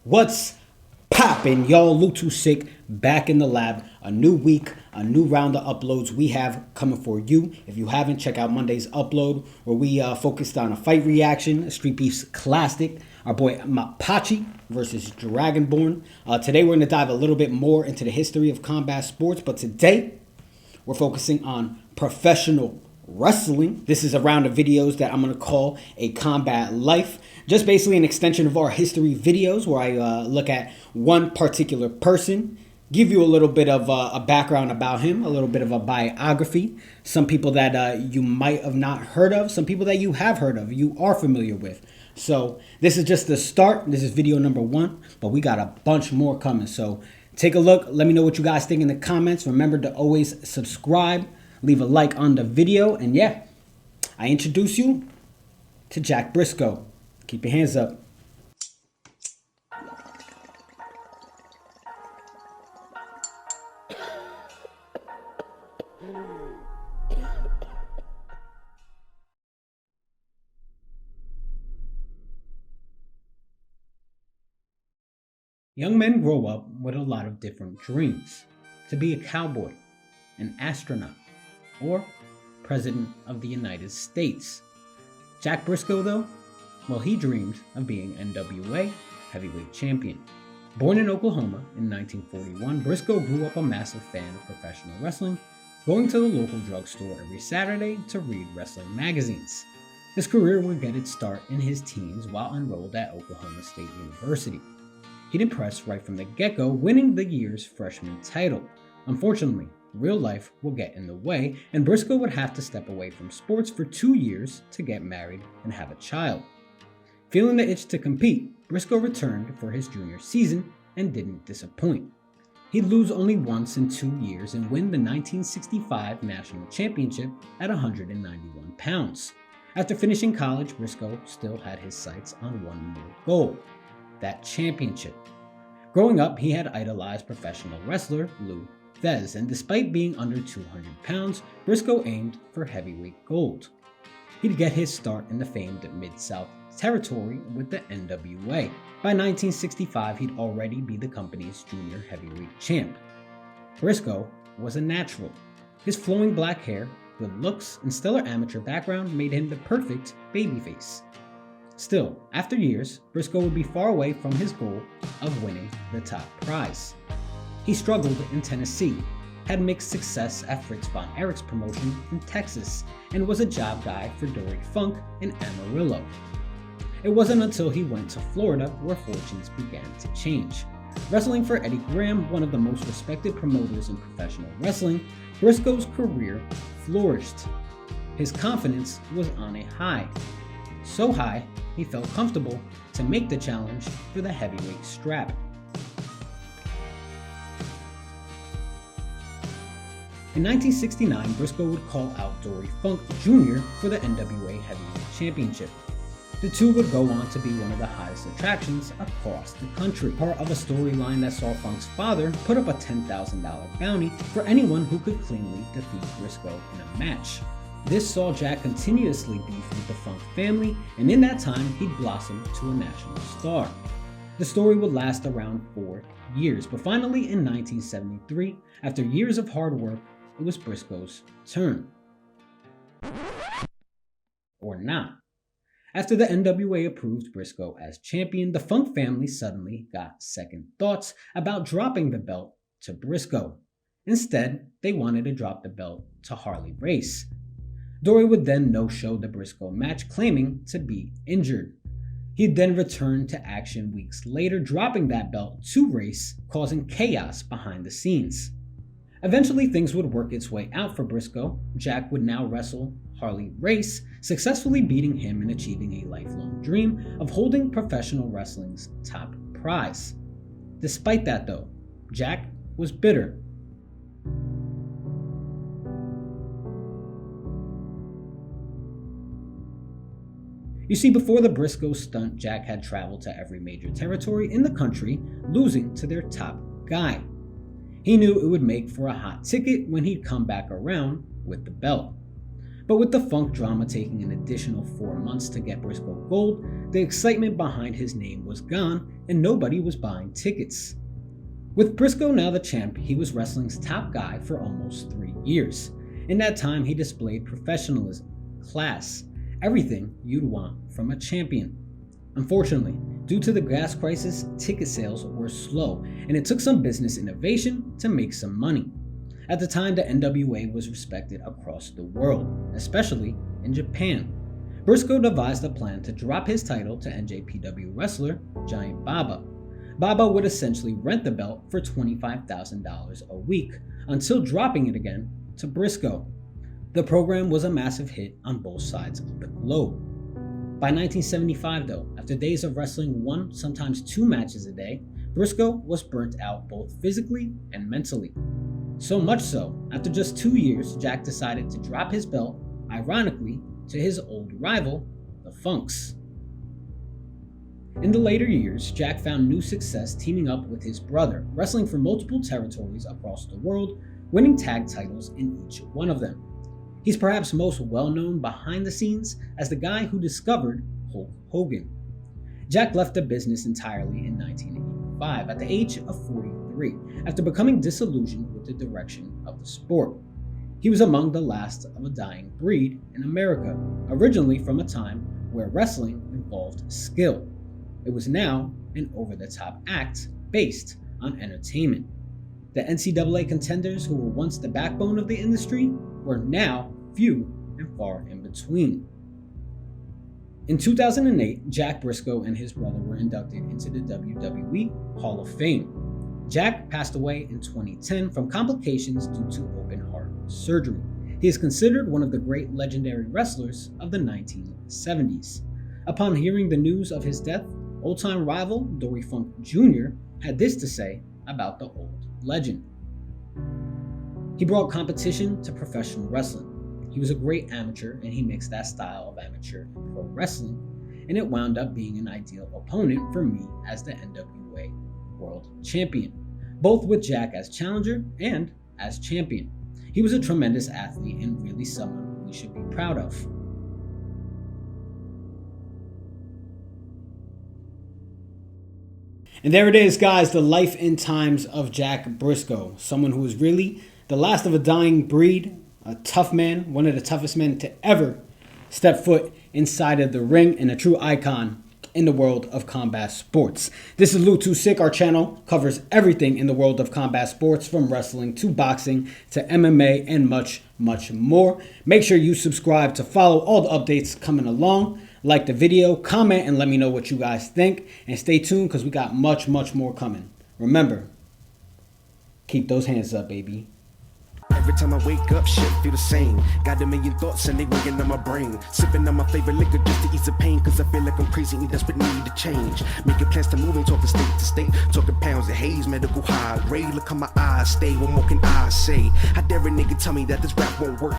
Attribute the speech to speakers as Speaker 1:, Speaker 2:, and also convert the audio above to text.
Speaker 1: What's poppin', y'all? Lou2Sick back in the lab. A new week, a new round of uploads we have coming for you. If you haven't, check out Monday's upload where we focused on a fight reaction, a Street Beefs classic. Our boy Mapache versus Dragonborn. Today we're going to dive a little bit more into the history of combat sports, but today we're focusing on professional wrestling. This is a round of videos that I'm going to call a combat life. Just basically an extension of our history videos where I look at one particular person, give you a little bit of a background about him, a little bit of a biography, some people that you might have not heard of, some people that you have heard of, you are familiar with. So this is just the start. This is video number 1, but we got a bunch more coming. So take a look. Let me know what you guys think in the comments. Remember to always subscribe, leave a like on the video, and yeah, I introduce you to Jack Brisco. Keep your hands up. Young men grow up with a lot of different dreams. To be a cowboy, an astronaut, or President of the United States. Jack Brisco, though, well, he dreamed of being NWA Heavyweight Champion. Born in Oklahoma in 1941, Brisco grew up a massive fan of professional wrestling, going to the local drugstore every Saturday to read wrestling magazines. His career would get its start in his teens while enrolled at Oklahoma State University. He'd impress right from the get-go, winning the year's freshman title. Unfortunately, real life will get in the way, and Brisco would have to step away from sports for 2 years to get married and have a child. Feeling the itch to compete, Brisco returned for his junior season and didn't disappoint. He'd lose only once in 2 years and win the 1965 National Championship at 191 pounds. After finishing college, Brisco still had his sights on one more goal, that championship. Growing up, he had idolized professional wrestler Lou2Sick, and despite being under 200 pounds, Brisco aimed for heavyweight gold. He'd get his start in the famed Mid-South territory with the NWA. By 1965, he'd already be the company's junior heavyweight champ. Brisco was a natural. His flowing black hair, good looks, and stellar amateur background made him the perfect babyface. Still, after years, Brisco would be far away from his goal of winning the top prize. He struggled in Tennessee, had mixed success at Fritz von Erich's promotion in Texas, and was a job guy for Dory Funk in Amarillo. It wasn't until he went to Florida where fortunes began to change. Wrestling for Eddie Graham, one of the most respected promoters in professional wrestling, Brisco's career flourished. His confidence was on a high. So high, he felt comfortable to make the challenge for the heavyweight strap. In 1969, Brisco would call out Dory Funk Jr. for the NWA Heavyweight Championship. The two would go on to be one of the hottest attractions across the country, part of a storyline that saw Funk's father put up a $10,000 bounty for anyone who could cleanly defeat Brisco in a match. This saw Jack continuously beef with the Funk family, and in that time, he'd blossom to a national star. The story would last around 4 years, but finally in 1973, after years of hard work, it was Brisco's turn. Or not. After the NWA approved Brisco as champion, the Funk family suddenly got second thoughts about dropping the belt to Brisco. Instead, they wanted to drop the belt to Harley Race. Dory would then no-show the Brisco match, claiming to be injured. He'd then return to action weeks later, dropping that belt to Race, causing chaos behind the scenes. Eventually, things would work its way out for Brisco. Jack would now wrestle Harley Race, successfully beating him and achieving a lifelong dream of holding professional wrestling's top prize. Despite that, though, Jack was bitter. You see, before the Brisco stunt, Jack had traveled to every major territory in the country, losing to their top guy. He knew it would make for a hot ticket when he'd come back around with the belt. But with the Funk drama taking an additional 4 months to get Brisco gold, the excitement behind his name was gone and nobody was buying tickets. With Brisco now the champ, he was wrestling's top guy for almost 3 years. In that time, he displayed professionalism, class, everything you'd want from a champion. Unfortunately, due to the gas crisis, ticket sales were slow, and it took some business innovation to make some money. At the time, the NWA was respected across the world, especially in Japan. Brisco devised a plan to drop his title to NJPW wrestler Giant Baba. Baba would essentially rent the belt for $25,000 a week until dropping it again to Brisco. The program was a massive hit on both sides of the globe. By 1975 though, after days of wrestling 1, sometimes 2 matches a day, Brisco was burnt out both physically and mentally. So much so, after just 2 years, Jack decided to drop his belt, ironically, to his old rival, the Funks. In the later years, Jack found new success teaming up with his brother, wrestling for multiple territories across the world, winning tag titles in each one of them. He's perhaps most well known behind the scenes as the guy who discovered Hulk Hogan. Jack left the business entirely in 1985 at the age of 43 after becoming disillusioned with the direction of the sport. He was among the last of a dying breed in America, originally from a time where wrestling involved skill. It was now an over-the-top act based on entertainment. The NCAA contenders who were once the backbone of the industry were now few and far in between. In 2008, Jack Brisco and his brother were inducted into the WWE Hall of Fame. Jack passed away in 2010 from complications due to open heart surgery. He is considered one of the great legendary wrestlers of the 1970s. Upon hearing the news of his death, old-time rival Dory Funk Jr. had this to say about the old legend. He brought competition to professional wrestling. He was a great amateur and he mixed that style of amateur and pro wrestling, and it wound up being an ideal opponent for me as the NWA World Champion, both with Jack as challenger and as champion. He was a tremendous athlete and really someone we should be proud of. And there it is, guys, the life and times of Jack Brisco, someone who was really the last of a dying breed, a tough man, one of the toughest men to ever step foot inside of the ring, and a true icon in the world of combat sports. This is Lou2Sick. Our channel covers everything in the world of combat sports, from wrestling to boxing to MMA and much, much more. Make sure you subscribe to follow all the updates coming along. Like the video, comment, and let me know what you guys think. And stay tuned because we got much, much more coming. Remember, keep those hands up, baby.
Speaker 2: Every time I wake up, shit feel the same. Got a million thoughts and they weighing on my brain. Sipping on my favorite liquor just to ease the pain, cause I feel like I'm crazy and desperate need to change. Making plans to move and talking state to state. Talking pounds and haze, medical high grade. Look how my eyes stay, what more can I say? How dare a nigga tell me that this rap won't work?